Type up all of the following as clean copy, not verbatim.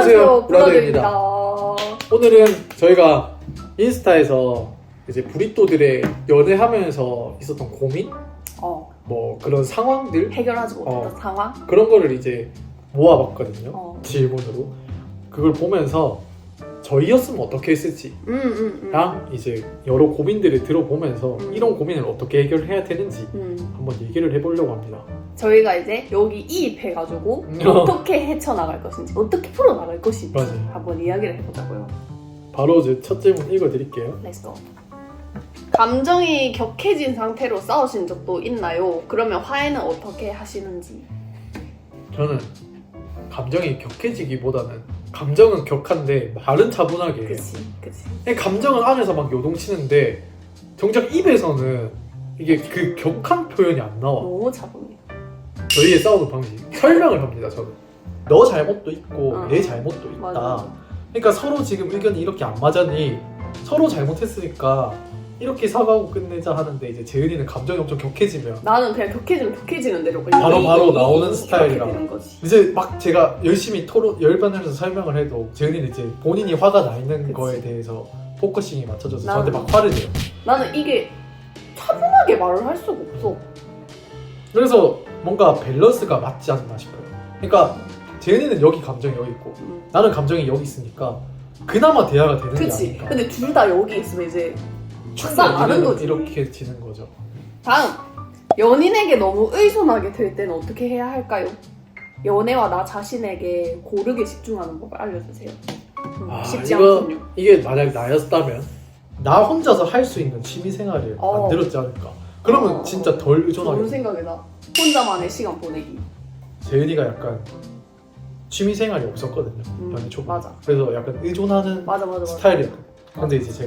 안녕하세요, 브라더입니다. 오늘은 저희가 인스타에서 이제 브리또들의 연애하면서 있었던 고민? 뭐 그런 상황들? 해결하지 못했던 상황? 그런 거를 이제 모아봤거든요. 어. 질문으로. 그걸 보면서 저희였으면 어떻게 했을지 랑 이제 여러 고민들을 들어보면서 이런 고민을 어떻게 해결해야 되는지 한번 얘기를 해보려고 합니다. 저희가 이제 여기 이입해가지고 어떻게 헤쳐나갈 것인지, 어떻게 풀어나갈 것인지 맞아요. 한번 이야기를 해보자고요. 바로 이제 첫 질문 읽어드릴게요. 렛츠고. 감정이 격해진 상태로 싸우신 적도 있나요? 그러면 화해는 어떻게 하시는지? 저는 감정이 격해지기보다는 감정은 격한데 말은 차분하게 해요. 그치. 감정은 안에서 막 요동치는데 정작 입에서는 이게 그 격한 표현이 안 나와. 너무 차분해. 저희의 싸우는 방식 설명을 합니다. 저는 너 잘못도 있고 내 잘못도 있다. 맞아. 그러니까 서로 지금 의견이 이렇게 안 맞으니 서로 잘못했으니까 이렇게 사과하고 끝내자 하는데, 이제 재은이는 감정이 엄청 격해지면 나는 그냥 격해지는 대로 바로 나오는 스타일이라 되는 거지. 이제 막 제가 열심히 열변을 해서 설명을 해도 재은이는 이제 본인이 화가 나 있는 거에 대해서 포커싱이 맞춰져서 저한테 막 화를 내요. 나는 이게 차분하게 말을 할 수가 없어. 그래서 뭔가 밸런스가 맞지 않나 싶어요. 그러니까 재은이는 여기 감정이 여기 있고 나는 감정이 여기 있으니까 그나마 대화가 되는 게 그치. 아닐까. 근데 둘 다 여기 있으면 이제 막상 아는 거지. 이렇게 지는 거죠. 다음, 연인에게 너무 의존하게 될 때는 어떻게 해야 할까요? 연애와 나 자신에게 고르게 집중하는 법을 알려주세요. 쉽지 않군요. 이게 만약 나였다면 나 혼자서 할 수 있는 취미 생활을 만들었지 않을까. 그러면 진짜 덜 의존하게. 좋은 생각이다. 혼자만의 시간 보내기. 재은이가 약간 취미 생활이 없었거든요. 연애 초반. 맞아. 그래서 약간 의존하는 맞아. 스타일이었거든요. 근데 이제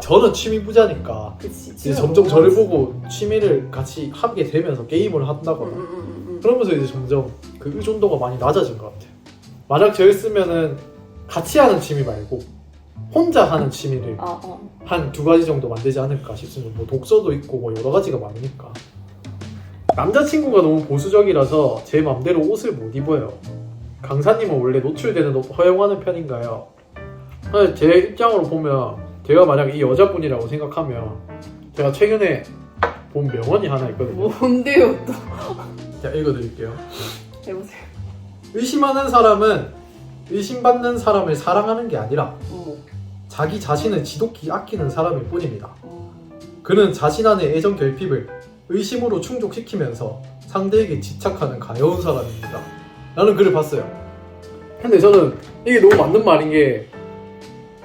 저는 취미 부자니까 그치. 이제 점점 저를 보고 취미를 같이 하게 되면서 게임을 한다거나 그러면서 이제 점점 그 의존도가 많이 낮아진 것 같아요. 만약 저였으면은 같이 하는 취미 말고 혼자 하는 취미를 한 2가지 정도 만들지 않을까 싶습니다. 뭐 독서도 있고 뭐 여러 가지가 많으니까. 남자친구가 너무 보수적이라서 제 맘대로 옷을 못 입어요. 강사님은 원래 노출되는 옷 허용하는 편인가요? 제 입장으로 보면, 제가 만약 이 여자분이라고 생각하면 제가 최근에 본 명언이 하나 있거든요. 뭔데요 또? 자, 읽어드릴게요. 해보세요. 의심하는 사람은 의심받는 사람을 사랑하는 게 아니라 자기 자신을 지독히 아끼는 사람일 뿐입니다. 그는 자신 안의 애정 결핍을 의심으로 충족시키면서 상대에게 집착하는 가여운 사람입니다. 라는 글을 봤어요. 근데 저는 이게 너무 맞는 말인 게,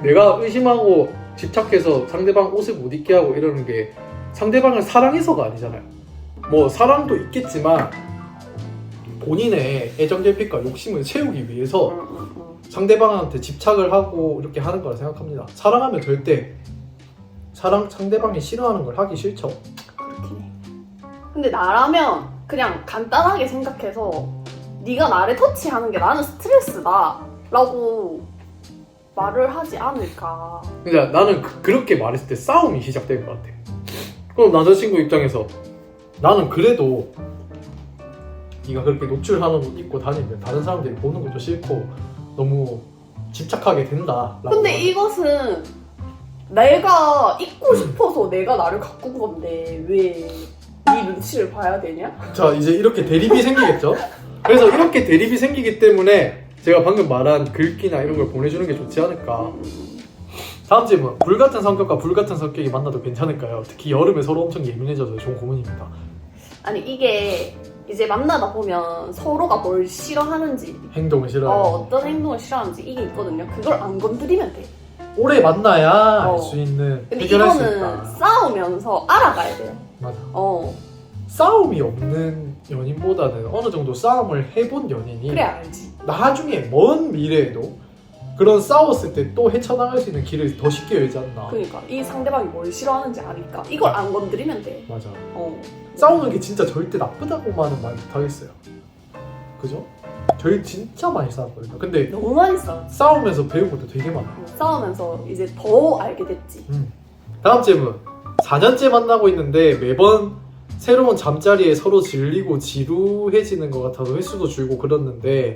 내가 의심하고 집착해서 상대방 옷을 못 입게 하고 이러는 게 상대방을 사랑해서가 아니잖아요. 뭐 사랑도 있겠지만 본인의 애정 결핍과 욕심을 채우기 위해서 상대방한테 집착을 하고 이렇게 하는 거라 생각합니다. 사랑하면 절대 상대방이 싫어하는 걸 하기 싫죠. 그렇긴 해. 근데 나라면 그냥 간단하게 생각해서 네가 나를 터치하는 게 나는 스트레스다 라고 말을 하지 않을까. 근데 나는 그렇게 말했을 때 싸움이 시작될 것 같아. 그럼 남자친구 입장에서 나는 그래도 네가 그렇게 노출하는 옷 입고 다니면 다른 사람들이 보는 것도 싫고 너무 집착하게 된다. 근데 이것은 내가 입고 싶어서 내가 나를 가꾼 건데 왜 네 눈치를 봐야 되냐? 자, 이제 이렇게 대립이 생기겠죠? 그래서 이렇게 대립이 생기기 때문에 제가 방금 말한 글귀나 이런 걸 보내주는 게 좋지 않을까. 다음 질문. 불같은 성격과 불같은 성격이 만나도 괜찮을까요? 특히 여름에 서로 엄청 예민해져서 좋은 고민입니다. 아니 이게 이제 만나다 보면 서로가 뭘 싫어하는지, 행동을 싫어하는 어떤 행동을 싫어하는지 이게 있거든요. 그걸 안 건드리면 돼. 오래 만나야 알 수 있는, 근데 해결할 수 이거는 있다. 싸우면서 알아가야 돼요. 맞아. 싸움이 싸움이 없는 연인보다는 어느 정도 싸움을 해본 연인이 그래 알지. 나중에 먼 미래에도 그런 싸웠을 때 또 헤쳐나갈 수 있는 길을 더 쉽게 열지 않나. 그러니까 이 상대방이 뭘 싫어하는지 아니까 이걸 안 건드리면 돼. 맞아. 싸우는 게 진짜 절대 나쁘다고만은 말 못하겠어요. 그죠? 저희 진짜 많이 싸웠거든요. 근데 너무 많이 싸웠지. 싸우면서 배운 것도 되게 많아요. 싸우면서 이제 더 알게 됐지. 다음 질문. 4년째 만나고 있는데 매번 새로운 잠자리에 서로 질리고 지루해지는 것 같아서 횟수도 줄고 그랬는데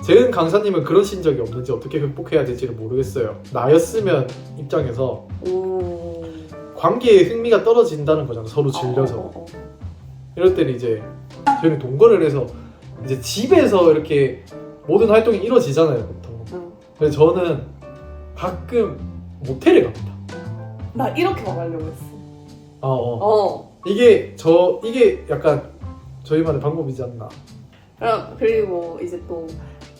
재은 강사님은 그러신 적이 없는지 어떻게 극복해야 될지를 모르겠어요. 나였으면 입장에서 오. 관계에 흥미가 떨어진다는 거잖아. 서로 질려서. 이럴 때는 이제 저희는 동거를 해서 이제 집에서 이렇게 모든 활동이 이루어지잖아요, 보통. 그래서 저는 가끔 모텔에 갑니다. 나 이렇게 말하려고 했어. 이게 약간 저희만의 방법이지 않나. 그리고 이제 또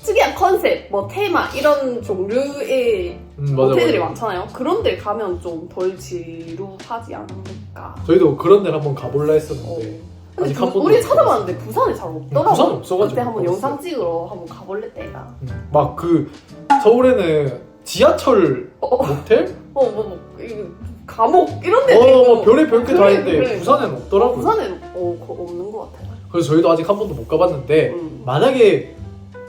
특이한 컨셉, 뭐 테마 이런 종류의 모텔들이 많잖아요. 그런 데 가면 좀 덜 지루하지 않을까. 저희도 그런 데를 한번 가볼라 했었는데 근데 아직 한 번도 우리 못 찾아봤는데 부산에 잘 없더라고. 부산에 없어가지고 그때 한번 못 영상 가봤어요. 찍으러 한번 가볼래 때가. 막 그 서울에는 지하철 모텔? 이거 감옥 이런 데도 있고. 별의 별게 다 있는데 그래. 부산에는 없더라고요. 부산에는 없는 것 같아요. 그래서 저희도 아직 한 번도 못 가봤는데 만약에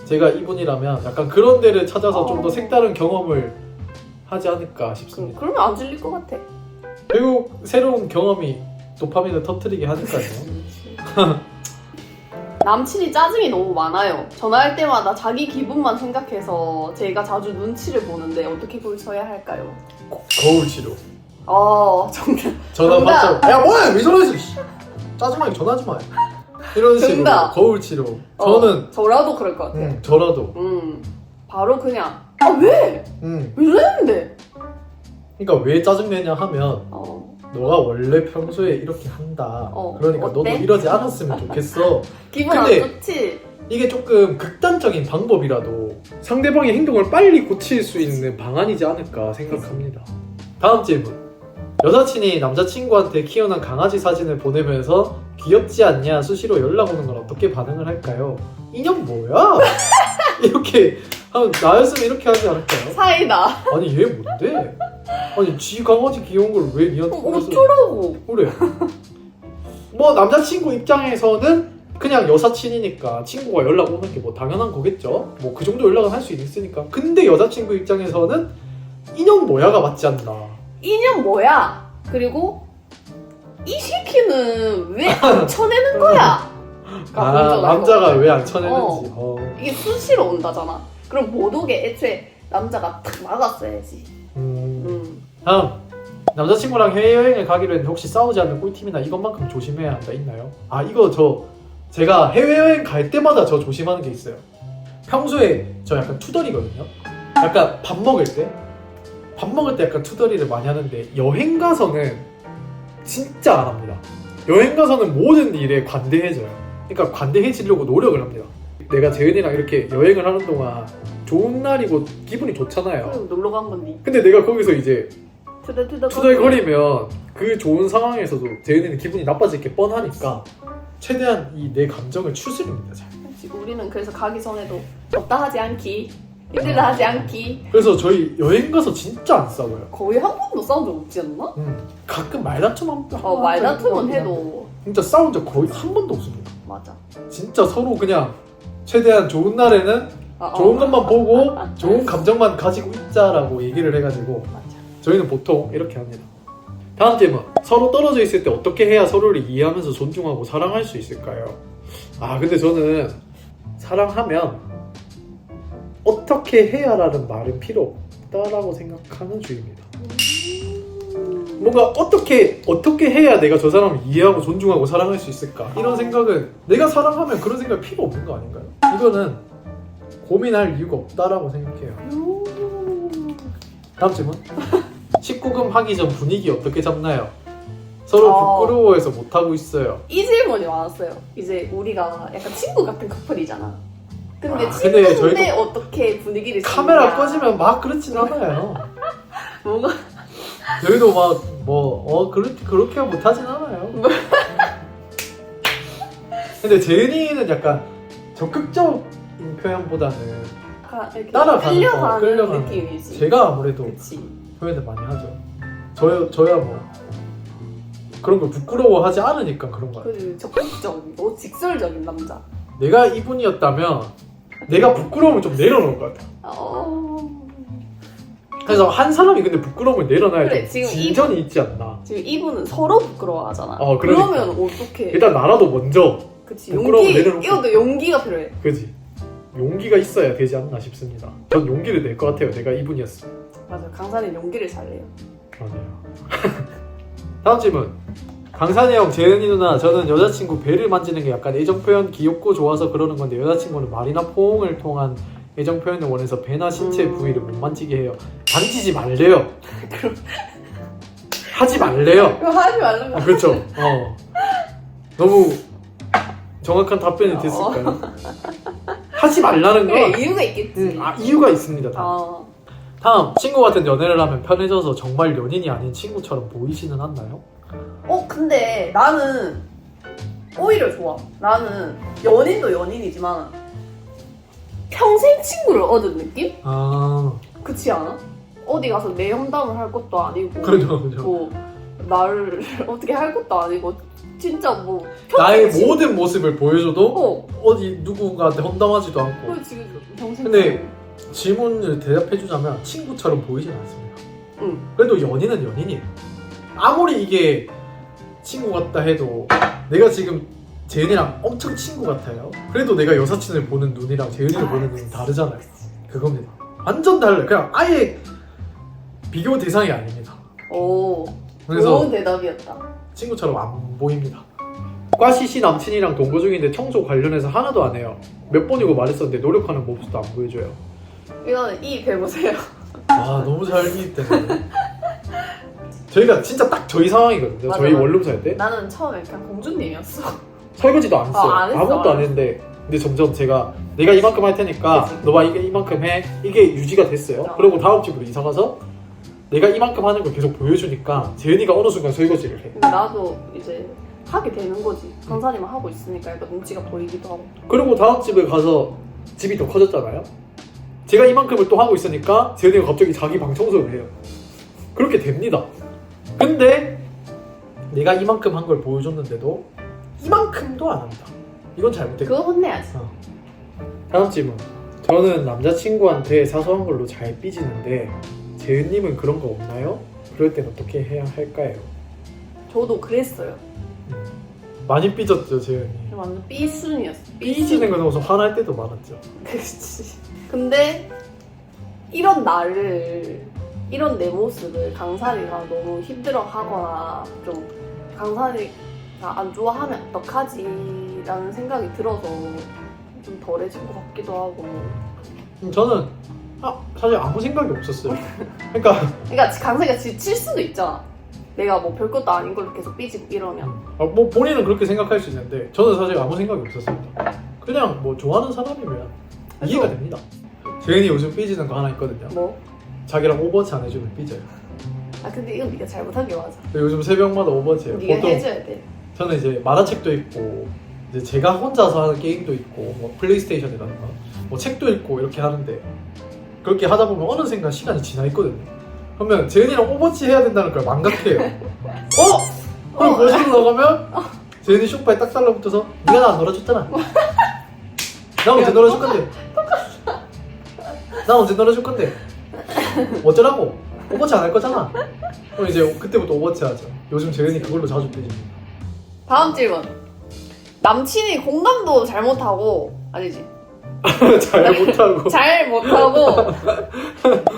제가 이분이라면 약간 그런 데를 찾아서 좀 더 색다른 경험을 하지 않을까 싶습니다. 그러면 안 질릴 것 같아. 그리고 새로운 경험이 도파민을 터뜨리게 하니까요. 남친이 짜증이 너무 많아요. 전화할 때마다 자기 기분만 생각해서 제가 자주 눈치를 보는데 어떻게 고쳐야 할까요? 거울 치료. 정답. 전화 받자. 야 뭐야 왜 저러지? 짜증나게 전화하지 마. 이런 식으로 정답. 거울 치료. 저는 저라도 그럴 것 같아요. 저라도. 바로 그냥 왜? 왜 이랬는데? 그러니까 왜 짜증내냐 하면 너가 원래 평소에 이렇게 한다. 그러니까 어때? 너도 이러지 않았으면 좋겠어. 기분 안 근데 좋지? 이게 조금 극단적인 방법이라도 상대방의 행동을 빨리 고칠 수 있는 방안이지 않을까 생각합니다. 다음 질문. 여사친이 남자친구한테 키우는 강아지 사진을 보내면서 귀엽지 않냐 수시로 연락 오는 건 어떻게 반응을 할까요? 인형 뭐야? 이렇게 하면 나였으면 이렇게 하지 않을까요? 사이다. 아니 얘 뭔데? 아니 지 강아지 귀여운 걸 왜 니한테 보냈어? 어쩌라고? 그래. 뭐 남자친구 입장에서는 그냥 여사친이니까 친구가 연락 오는 게 뭐 당연한 거겠죠. 뭐 그 정도 연락은 할 수 있으니까. 근데 여자친구 입장에서는 인형 뭐야가 맞지 않나. 인형 뭐야? 그리고 이 새끼는 왜 안 쳐내는 거야? 남자가 왜 안 쳐내는지. 이게 수시로 온다잖아. 그럼 못 오게 애초에 남자가 탁 막았어야지. 다음. 남자친구랑 해외여행을 가기로 했는데 혹시 싸우지 않는 꿀팁이나 이것만큼 조심해야 한다 있나요? 이거 제가 해외여행 갈 때마다 저 조심하는 게 있어요. 평소에 저 약간 투덜이거든요. 약간 밥 먹을 때 약간 투덜이를 많이 하는데 여행 가서는 진짜 안 합니다. 여행 가서는 모든 일에 관대해져요. 그러니까 관대해지려고 노력을 합니다. 내가 재은이랑 이렇게 여행을 하는 동안 좋은 날이고 기분이 좋잖아요. 그리고 놀러 간 건데. 근데 내가 거기서 이제 투덜투덜 투덜거리면 그 좋은 상황에서도 재은이는 기분이 나빠질 게 뻔하니까 최대한 이 내 감정을 추스립니다. 잘. 우리는 그래서 가기 전에도 덥다 하지 않기, 힘들다 하지 않기. 그래서 저희 여행 가서 진짜 안 싸워요. 거의 한 번도 싸운 적 없지 않나? 가끔 말다툼 말다툼은 해도 진짜 싸운 적 거의 한 번도 없습니다. 맞아. 진짜 서로 그냥 최대한 좋은 날에는 좋은 것만 보고 좋은 감정만 가지고 있자라고 얘기를 해가지고 맞아. 저희는 보통 이렇게 합니다. 다음 질문. 서로 떨어져 있을 때 어떻게 해야 서로를 이해하면서 존중하고 사랑할 수 있을까요? 근데 저는 사랑하면 어떻게 해야라는 말은 필요 없다라고 생각하는 주의입니다. 뭔가 어떻게 해야 내가 저 사람을 이해하고 존중하고 사랑할 수 있을까? 이런 생각은 내가 사랑하면 그런 생각 필요 없는 거 아닌가요? 이거는 고민할 이유가 없다라고 생각해요. 다음 질문. 19금 하기 전 분위기 어떻게 잡나요? 서로 부끄러워해서 못하고 있어요. 이 질문이 많았어요. 이제 우리가 약간 친구 같은 커플이잖아. 근데 근데 친구인데 어떻게 분위기를 카메라 꺼지면 막 그렇진 않아요. 뭔가 저희도 그렇게 못하진 않아요. 근데 재은이는 약간 적극적인 표현보다는 따라가는 끌려가는 느낌이지. 제가 아무래도 그치. 표현을 많이 하죠. 저야 뭐 그런 걸 부끄러워하지 않으니까 그런 거 같아요. 그리고 적극적이고 직설적인 남자. 내가 이분이었다면 내가 부끄러움을 좀 내려놓을 것 같아요. 그래서 한 사람이 근데 부끄러움을 내려놔야 그래, 좀 지금 진전이 있지 않나. 지금 이분은 서로 부끄러워하잖아. 그러니까. 그러면 어떻게? 일단 나라도 먼저 그치. 부끄러움을 내려놓고. 이것도 용기가 필요해. 그지. 용기가 있어야 되지 않나 싶습니다. 전 용기를 낼 것 같아요. 내가 이분이었어. 맞아, 강산이 용기를 잘 내요. 맞아요. 다음 질문. 강산이 형, 재은이 누나, 저는 여자친구 배를 만지는 게 약간 애정 표현 귀엽고 좋아서 그러는 건데 여자친구는 말이나 포옹을 통한 애정 표현을 원해서 배나 신체 부위를 못 만지게 해요. 만지지 말래요. 하지 말래요. 그거 하지 말는 거. 그렇죠. 너무 정확한 답변이 됐을까요? 하지 말라는 건 그래, 이유가 있겠지. 이유가 있습니다. 다음, 친구 같은 연애를 하면 편해져서 정말 연인이 아닌 친구처럼 보이지는 않나요? 근데 나는 오히려 좋아. 나는 연인도 연인이지만 평생 친구를 얻은 느낌? 그렇지 않아? 어디 가서 내 험담을 할 것도 아니고 그렇죠. 뭐 나를 어떻게 할 것도 아니고 진짜 뭐 나의 친구. 모든 모습을 보여줘도 어디 누군가한테 험담하지도 않고. 그래, 지금 평생 근데 질문을 대답해주자면 친구처럼 보이진 않습니다. 응. 그래도 연인은 연인이에요. 아무리 이게 친구 같다 해도 내가 지금 재은이랑 엄청 친구 같아요. 그래도 내가 여사친을 보는 눈이랑 재은이를 보는 눈은 다르잖아요. 그겁니다. 완전 달라요. 그냥 아예 비교 대상이 아닙니다. 오, 그래서 좋은 대답이었다. 친구처럼 안 보입니다. 과시시 남친이랑 동거 중인데 청소 관련해서 하나도 안 해요. 몇 번이고 말했었는데 노력하는 모습도 안 보여줘요. 이거는 이 배보세요. 너무 잘 이입되네. 저희가 진짜 딱 저희 상황이거든요. 맞아, 저희 맞아. 원룸 살 때 나는 처음에 그냥 공주님이었어. 설거지도 안 했어요. 안 했어, 아무것도 안 안 했는데 근데 점점 제가 내가 이만큼 할 테니까 그치. 너가 이만큼 해. 이게 유지가 됐어요. 그리고 다음 집으로 이사 가서 내가 이만큼 하는 걸 계속 보여주니까 재은이가 어느 순간 설거지를 해. 근데 나도 이제 하게 되는 거지. 강사님은 하고 있으니까 약간 눈치가 보이기도 하고. 그리고 다음 집에 가서 집이 더 커졌잖아요. 제가 이만큼을 또 하고 있으니까 재은이가 갑자기 자기 방 청소를 해요. 그렇게 됩니다. 근데 내가 이만큼 한 걸 보여줬는데도 이만큼도 안 합니다. 이건 잘못됐고. 그거 혼내야지. 다음 질문. 저는 남자친구한테 사소한 걸로 잘 삐지는데 재은님은 그런 거 없나요? 그럴 땐 어떻게 해야 할까요? 저도 그랬어요. 많이 삐졌죠, 재은이. 완전 삐순이었어. 삐지는 건 너무 화날 때도 많았죠. 그렇지. 근데 이런 나를, 이런 내 모습을 강산이가 너무 힘들어하거나 좀 강산이가 안 좋아하면 어떡하지? 라는 생각이 들어서 좀 덜해진 것 같기도 하고. 저는 사실 아무 생각이 없었어요. 그러니까 강산이가 지칠 수도 있잖아. 내가 뭐 별것도 아닌 걸로 계속 삐지고 이러면. 뭐 본인은 그렇게 생각할 수 있는데 저는 사실 아무 생각이 없었습니다. 그냥 뭐 좋아하는 사람이면 이해가 됩니다. 재은이 요즘 삐지는 거 하나 있거든요. 뭐? 자기랑 오버워치 안 해주면 삐져요. 근데 이건 네가 잘못한 게 맞아. 요즘 새벽마다 오버워치 해요. 네가 보통 해줘야 돼. 저는 이제 만화책도 있고 이제 제가 혼자서 하는 게임도 있고 뭐 플레이스테이션이라든가 뭐 책도 읽고 이렇게 하는데 그렇게 하다 보면 어느샌가 시간이 지나 있거든요. 그러면 재은이랑 오버워치 해야 된다는 걸 망각해요. 그럼 거실로 나가면 재은이 소파에 딱 달라붙어서 네가 나 안 놀아줬잖아. 나 언제 놀아줄 건데? 나 언제 놀아줄 건데? 어쩌라고? 오버워치 안 할 거잖아. 그럼 이제 그때부터 오버워치 하죠. 요즘 재은이 그걸로 자주 삐집니다. 다음 질문. 남친이 공감도 잘 못하고, 아니지. 잘 못하고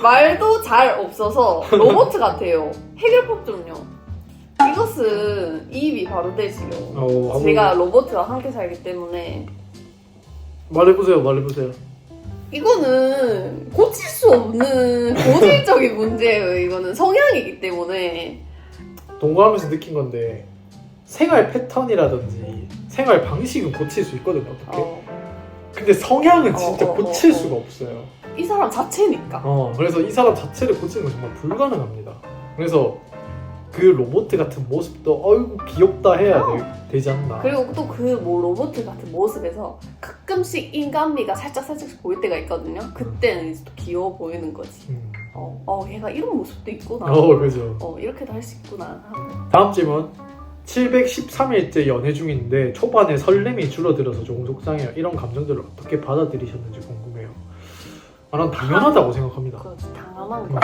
말도 잘 없어서 로봇 같아요. 해결법 좀요. 이것은 이입이 바로 되지요. 제가 로봇과 함께 살기 때문에. 말해보세요. 이거는 고칠 수 없는 고질적인 문제예요. 이거는 성향이기 때문에. 동거하면서 느낀 건데 생활 패턴이라든지 생활 방식은 고칠 수 있거든요. 어떻게? 근데 성향은 진짜 고칠 수가 없어요. 이 사람 자체니까. 그래서 이 사람 자체를 고치는 건 정말 불가능합니다. 그래서 그 로봇 같은 모습도 어이구 귀엽다 해야 되지 않나. 그리고 또 그 뭐 로봇 같은 모습에서 가끔씩 인간미가 살짝 보일 때가 있거든요. 그때는 이제 또 귀여워 보이는 거지. 얘가 이런 모습도 있구나. 그죠. 이렇게도 할 수 있구나. 다음 질문. 713일째 연애 중인데 초반에 설렘이 줄어들어서 조금 속상해요. 이런 감정들을 어떻게 받아들이셨는지 궁금해요. 난 당연하다고 생각합니다. 그렇지, 당연한 거.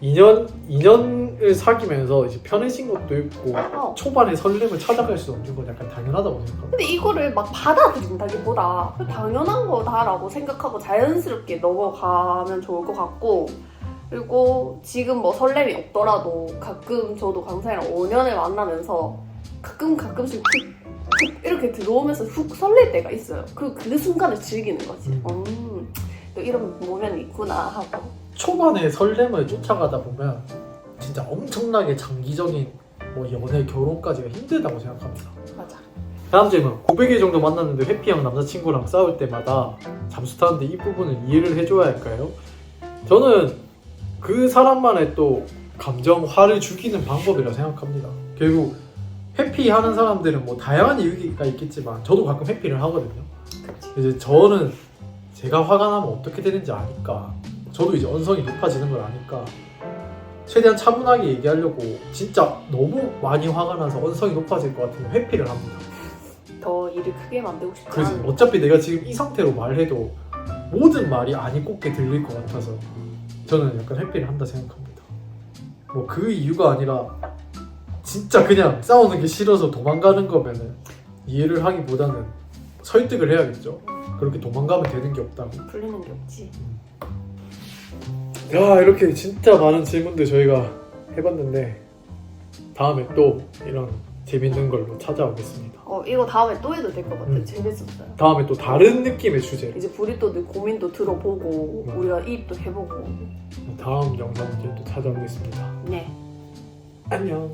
2년을 사귀면서 이제 편해진 것도 있고 어. 초반에 설렘을 찾아갈 수 없는 건 약간 당연하다고 생각합니다. 근데 이거를 막 받아들인다기보다 당연한 거다라고 생각하고 자연스럽게 넘어가면 좋을 것 같고, 그리고 지금 뭐 설렘이 없더라도 가끔 저도 강사이랑 5년을 만나면서 가끔씩 훅 이렇게 들어오면서 훅 설렐 때가 있어요. 그리고 그 순간을 즐기는 거지. 또 이런 모면이 있구나 하고. 초반에 설렘을 쫓아가다 보면 진짜 엄청나게 장기적인 뭐 연애, 결혼까지가 힘들다고 생각합니다. 맞아. 다음 질문. 900일 정도 만났는데 회피형 남자친구랑 싸울 때마다 잠수 타는데 이 부분을 이해를 해줘야 할까요? 저는 그 사람만의 또 감정, 화를 죽이는 방법이라 생각합니다. 결국 회피하는 사람들은 뭐 다양한 이유가 있겠지만 저도 가끔 회피를 하거든요. 이제 저는 제가 화가 나면 어떻게 되는지 아니까, 저도 이제 언성이 높아지는 걸 아니까 최대한 차분하게 얘기하려고, 진짜 너무 많이 화가 나서 언성이 높아질 것 같으면 회피를 합니다. 더 일을 크게 만들고 싶지 그래서 않은. 어차피 내가 지금 이 상태로 말해도 모든 말이 아니 꼽게 들릴 것 같아서 저는 약간 회피를 한다 생각합니다. 뭐 그 이유가 아니라 진짜 그냥 싸우는 게 싫어서 도망가는 거면은 이해를 하기보다는 설득을 해야겠죠. 그렇게 도망가면 되는 게 없다고. 풀리는 게 없지. 야, 이렇게 진짜 많은 질문들 저희가 해봤는데 다음에 또 이런 재밌는 걸로 찾아오겠습니다. 이거 다음에 또 해도 될 것 같아요. 음. 재밌었어요. 다음에 또 다른 느낌의 주제로 이제 브리또들 고민도 들어보고 우리가 이입도 해보고. 다음 영상에 또 찾아오겠습니다. 네. 안녕.